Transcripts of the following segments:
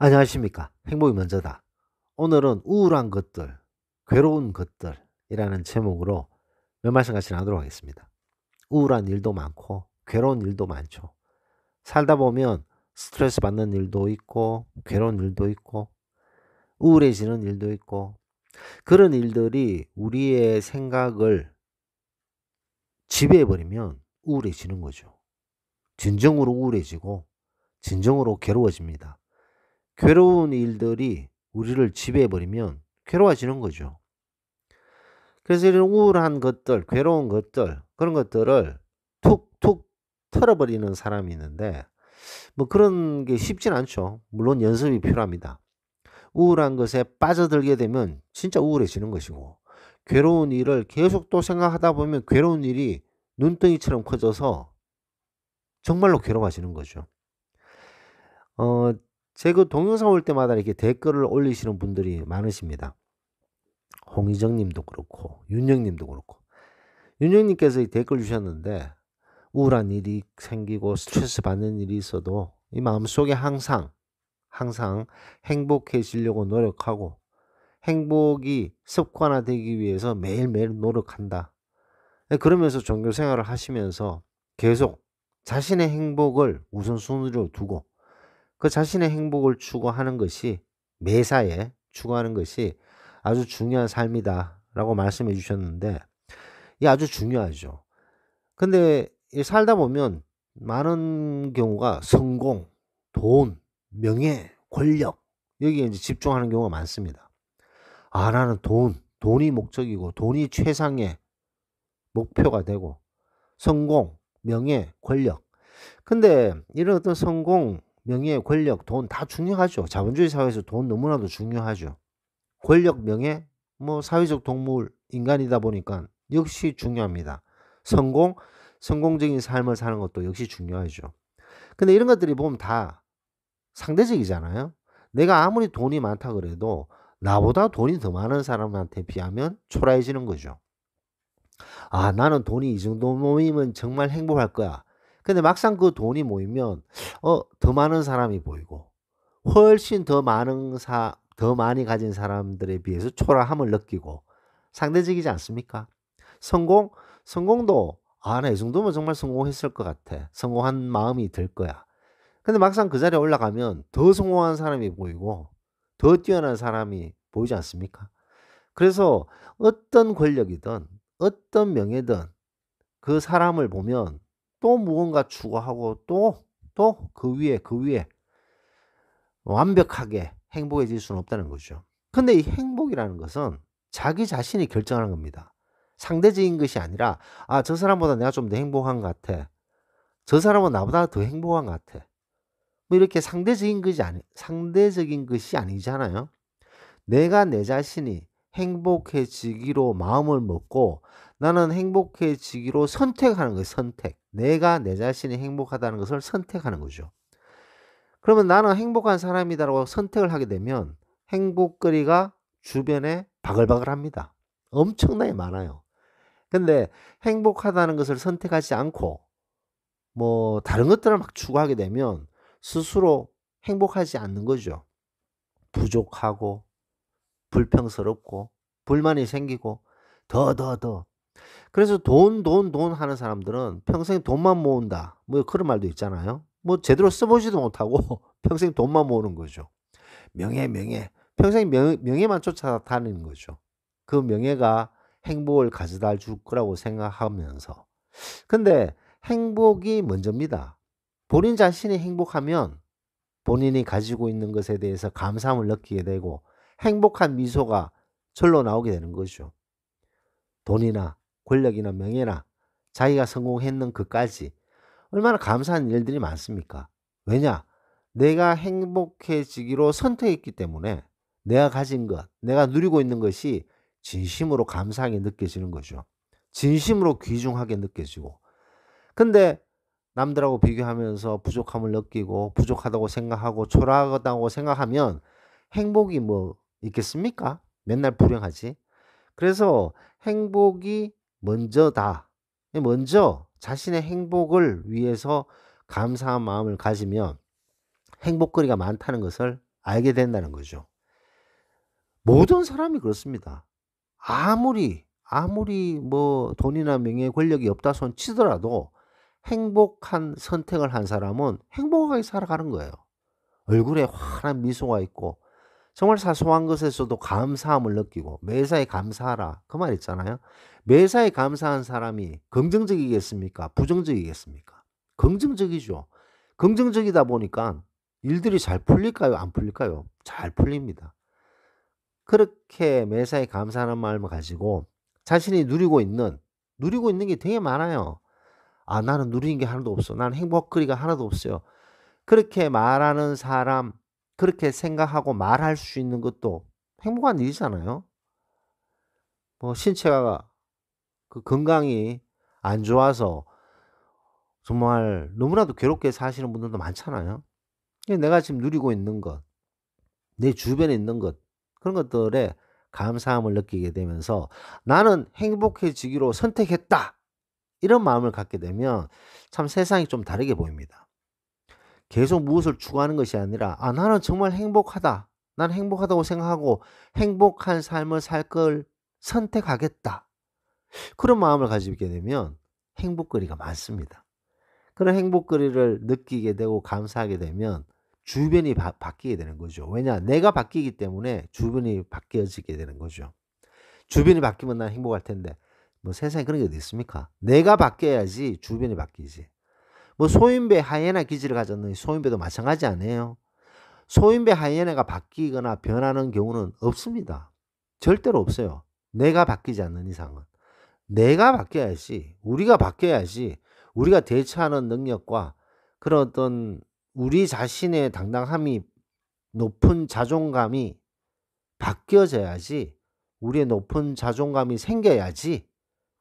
안녕하십니까. 행복이 먼저다. 오늘은 우울한 것들, 괴로운 것들이라는 제목으로 몇 말씀 같이 나누도록 하겠습니다. 우울한 일도 많고, 괴로운 일도 많죠. 살다 보면 스트레스 받는 일도 있고, 괴로운 일도 있고, 우울해지는 일도 있고, 그런 일들이 우리의 생각을 지배해버리면 우울해지는 거죠. 진정으로 우울해지고, 진정으로 괴로워집니다. 괴로운 일들이 우리를 지배해버리면 괴로워지는 거죠. 그래서 이런 우울한 것들, 괴로운 것들, 그런 것들을 툭툭 털어버리는 사람이 있는데, 뭐 그런 게 쉽진 않죠. 물론 연습이 필요합니다. 우울한 것에 빠져들게 되면 진짜 우울해지는 것이고, 괴로운 일을 계속 또 생각하다 보면 괴로운 일이 눈덩이처럼 커져서 정말로 괴로워지는 거죠. 어, 제 그 동영상 올 때마다 이렇게 댓글을 올리시는 분들이 많으십니다. 홍희정 님도 그렇고, 윤영 님도 그렇고. 윤영 님께서 이 댓글 주셨는데, 우울한 일이 생기고 스트레스 받는 일이 있어도 이 마음속에 항상 행복해지려고 노력하고, 행복이 습관화되기 위해서 매일매일 노력한다. 그러면서 종교 생활을 하시면서 계속 자신의 행복을 우선순위로 두고, 그 자신의 행복을 추구하는 것이 매사에 추구하는 것이 아주 중요한 삶이다라고 말씀해 주셨는데, 이게 아주 중요하죠. 근데 이 살다 보면 많은 경우가 성공, 돈, 명예, 권력 여기에 이제 집중하는 경우가 많습니다. 아, 나는 돈이 목적이고 돈이 최상의 목표가 되고 성공, 명예, 권력. 근데 이런 어떤 성공, 명예, 권력, 돈 다 중요하죠. 자본주의 사회에서 돈 너무나도 중요하죠. 권력, 명예, 뭐 사회적 동물, 인간이다 보니까 역시 중요합니다. 성공적인 삶을 사는 것도 역시 중요하죠. 근데 이런 것들이 보면 다 상대적이잖아요. 내가 아무리 돈이 많다 그래도 나보다 돈이 더 많은 사람한테 비하면 초라해지는 거죠. 아, 나는 돈이 이 정도 모이면 정말 행복할 거야. 근데 막상 그 돈이 모이면 더 많은 사람이 보이고 훨씬 더 많이 가진 사람들에 비해서 초라함을 느끼고 상대적이지 않습니까? 성공? 성공도 '아, 나 이 정도면 정말 성공했을 것 같아. 성공한 마음이 들 거야.' 근데 막상 그 자리에 올라가면 더 성공한 사람이 보이고 더 뛰어난 사람이 보이지 않습니까? 그래서 어떤 권력이든 어떤 명예든 그 사람을 보면 또 무언가 추구하고 또 그 위에 완벽하게 행복해질 수는 없다는 거죠. 근데 이 행복이라는 것은 자기 자신이 결정하는 겁니다. 상대적인 것이 아니라 '아, 저 사람보다 내가 좀 더 행복한 것 같아. 저 사람은 나보다 더 행복한 것 같아.' 뭐 이렇게 상대적인 것이 아니잖아요. 내가 내 자신이 행복해지기로 마음을 먹고 나는 행복해지기로 선택하는 거예요, 선택. 내가 내 자신이 행복하다는 것을 선택하는 거죠. 그러면 '나는 행복한 사람이다.'라고 선택을 하게 되면 행복거리가 주변에 바글바글합니다. 엄청나게 많아요. 근데 행복하다는 것을 선택하지 않고 뭐 다른 것들을 막 추구하게 되면 스스로 행복하지 않는 거죠. 부족하고 불평스럽고 불만이 생기고 더. 그래서 돈 하는 사람들은 평생 돈만 모은다. 뭐 그런 말도 있잖아요. 뭐 제대로 써 보지도 못하고 평생 돈만 모으는 거죠. 명예. 평생 명예만 쫓아다니는 거죠. 그 명예가 행복을 가져다 줄 거라고 생각하면서. 근데 행복이 먼저입니다. 본인 자신이 행복하면 본인이 가지고 있는 것에 대해서 감사함을 느끼게 되고 행복한 미소가 절로 나오게 되는 거죠. 돈이나 권력이나 명예나 자기가 성공했는 그까지 얼마나 감사한 일들이 많습니까? 왜냐? 내가 행복해지기로 선택했기 때문에 내가 가진 것, 내가 누리고 있는 것이 진심으로 감사하게 느껴지는 거죠. 진심으로 귀중하게 느껴지고. 근데 남들하고 비교하면서 부족함을 느끼고 부족하다고 생각하고 초라하다고 생각하면 행복이 뭐 있겠습니까? 맨날 불행하지. 그래서 행복이 먼저다. 먼저 자신의 행복을 위해서 감사한 마음을 가지면 행복거리가 많다는 것을 알게 된다는 거죠. 모든 사람이 그렇습니다. 아무리 뭐 돈이나 명예 권력이 없다 손 치더라도 행복한 선택을 한 사람은 행복하게 살아가는 거예요. 얼굴에 환한 미소가 있고 정말 사소한 것에서도 감사함을 느끼고 매사에 감사하라 그 말 있잖아요. 매사에 감사한 사람이 긍정적이겠습니까? 부정적이겠습니까? 긍정적이죠. 긍정적이다 보니까 일들이 잘 풀릴까요? 안 풀릴까요? 잘 풀립니다. 그렇게 매사에 감사하는 마음을 가지고 자신이 누리고 있는 게 되게 많아요. "아 나는 누리는 게 하나도 없어. 나는 행복거리가 하나도 없어요." 그렇게 말하는 사람 그렇게 생각하고 말할 수 있는 것도 행복한 일이잖아요. 뭐 신체가 건강이 안 좋아서 정말 너무나도 괴롭게 사시는 분들도 많잖아요. 내가 지금 누리고 있는 것, 내 주변에 있는 것 그런 것들에 감사함을 느끼게 되면서 '나는 행복해지기로 선택했다.' 이런 마음을 갖게 되면 참 세상이 좀 다르게 보입니다. 계속 무엇을 추구하는 것이 아니라 '아 나는 정말 행복하다. 난 행복하다고 생각하고 행복한 삶을 살 걸 선택하겠다.' 그런 마음을 가지게 되면 행복거리가 많습니다. 그런 행복거리를 느끼게 되고 감사하게 되면 주변이 바뀌게 되는 거죠. 왜냐? 내가 바뀌기 때문에 주변이 바뀌어지게 되는 거죠. 주변이 바뀌면 난 행복할 텐데 뭐 세상에 그런 게 어디 있습니까? 내가 바뀌어야지 주변이 바뀌지. 뭐 소인배 하이에나 기질을 가졌는 소인배도 마찬가지 아니에요. 소인배 하이에나가 바뀌거나 변하는 경우는 없습니다. 절대로 없어요. 내가 바뀌지 않는 이상은. 내가 바뀌어야지 우리가 바뀌어야지 우리가 대처하는 능력과 그런 어떤 우리 자신의 당당함이 높은 자존감이 바뀌어져야지 우리의 높은 자존감이 생겨야지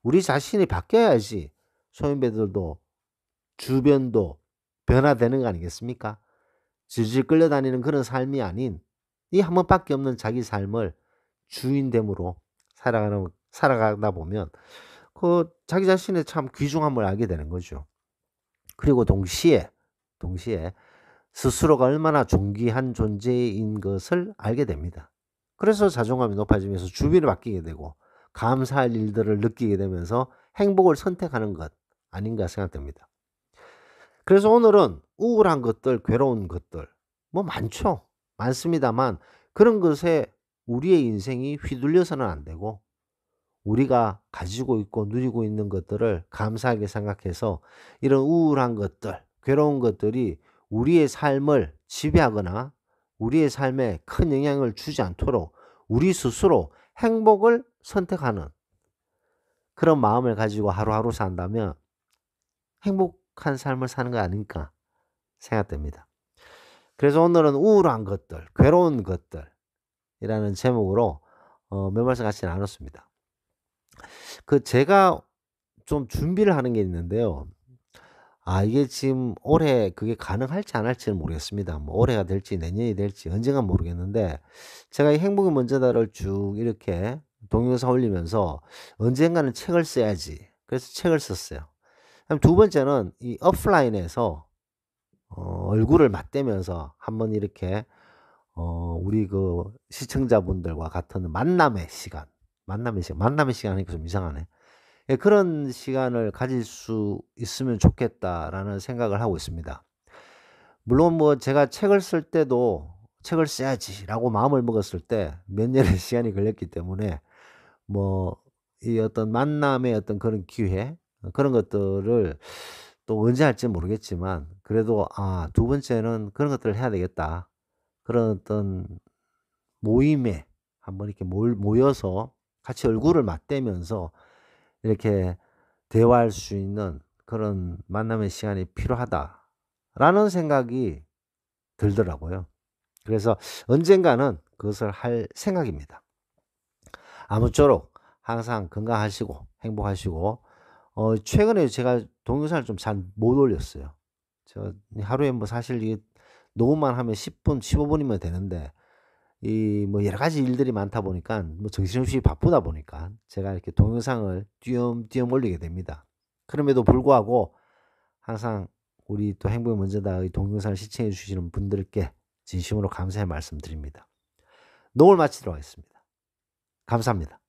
우리 자신이 바뀌어야지 소인배들도 주변도 변화되는 거 아니겠습니까? 질질 끌려다니는 그런 삶이 아닌 이 한 번밖에 없는 자기 삶을 주인됨으로 살아가다 보면 자기 자신의 참 귀중함을 알게 되는 거죠. 그리고 동시에 스스로가 얼마나 존귀한 존재인 것을 알게 됩니다. 그래서 자존감이 높아지면서 주변이 바뀌게 되고 감사할 일들을 느끼게 되면서 행복을 선택하는 것 아닌가 생각됩니다. 그래서 오늘은 우울한 것들, 괴로운 것들 뭐 많죠. 많습니다만 그런 것에 우리의 인생이 휘둘려서는 안 되고 우리가 가지고 있고 누리고 있는 것들을 감사하게 생각해서 이런 우울한 것들, 괴로운 것들이 우리의 삶을 지배하거나 우리의 삶에 큰 영향을 주지 않도록 우리 스스로 행복을 선택하는 그런 마음을 가지고 하루하루 산다면 행복한 삶을 사는 거 아닐까 생각됩니다. 그래서 오늘은 우울한 것들, 괴로운 것들이라는 제목으로 몇 말씀 같이 나눴습니다. 제가 좀 준비를 하는 게 있는데요. 이게 지금 올해 그게 가능할지 안 할지는 모르겠습니다. 뭐 올해가 될지 내년이 될지 언젠간 모르겠는데 제가 이 행복의 먼저다를 쭉 이렇게 동영상 올리면서 '언젠가는 책을 써야지.' 그래서 책을 썼어요. 그다음 두 번째는 이 오프라인에서 얼굴을 맞대면서 한번 이렇게 우리 시청자분들과 같은 만남의 시간 하니까 좀 이상하네. 예 그런 시간을 가질 수 있으면 좋겠다라는 생각을 하고 있습니다. 물론 뭐 제가 책을 쓸 때도 '책을 써야지.'라고 마음을 먹었을 때 몇 년의 시간이 걸렸기 때문에 뭐 이 어떤 만남의 어떤 그런 기회 그런 것들을 또 언제 할지는 모르겠지만 그래도 '두 번째는 그런 것들을 해야 되겠다.' 그런 어떤 모임에 한번 이렇게 모여서 같이 얼굴을 맞대면서 이렇게 대화할 수 있는 그런 만남의 시간이 필요하다라는 생각이 들더라고요. 그래서 언젠가는 그것을 할 생각입니다. 아무쪼록 항상 건강하시고 행복하시고 최근에 제가 동영상을 좀 잘 못 올렸어요. 저 하루에 뭐 사실 이게 녹음만 하면 10 분, 15 분이면 되는데 이 뭐 여러 가지 일들이 많다 보니까 뭐 정신없이 바쁘다 보니까 제가 이렇게 동영상을 띄엄띄엄 올리게 됩니다. 그럼에도 불구하고 항상 우리 또 행복이 먼저다 이 동영상을 시청해 주시는 분들께 진심으로 감사의 말씀드립니다. 녹을 마치도록 하겠습니다. 감사합니다.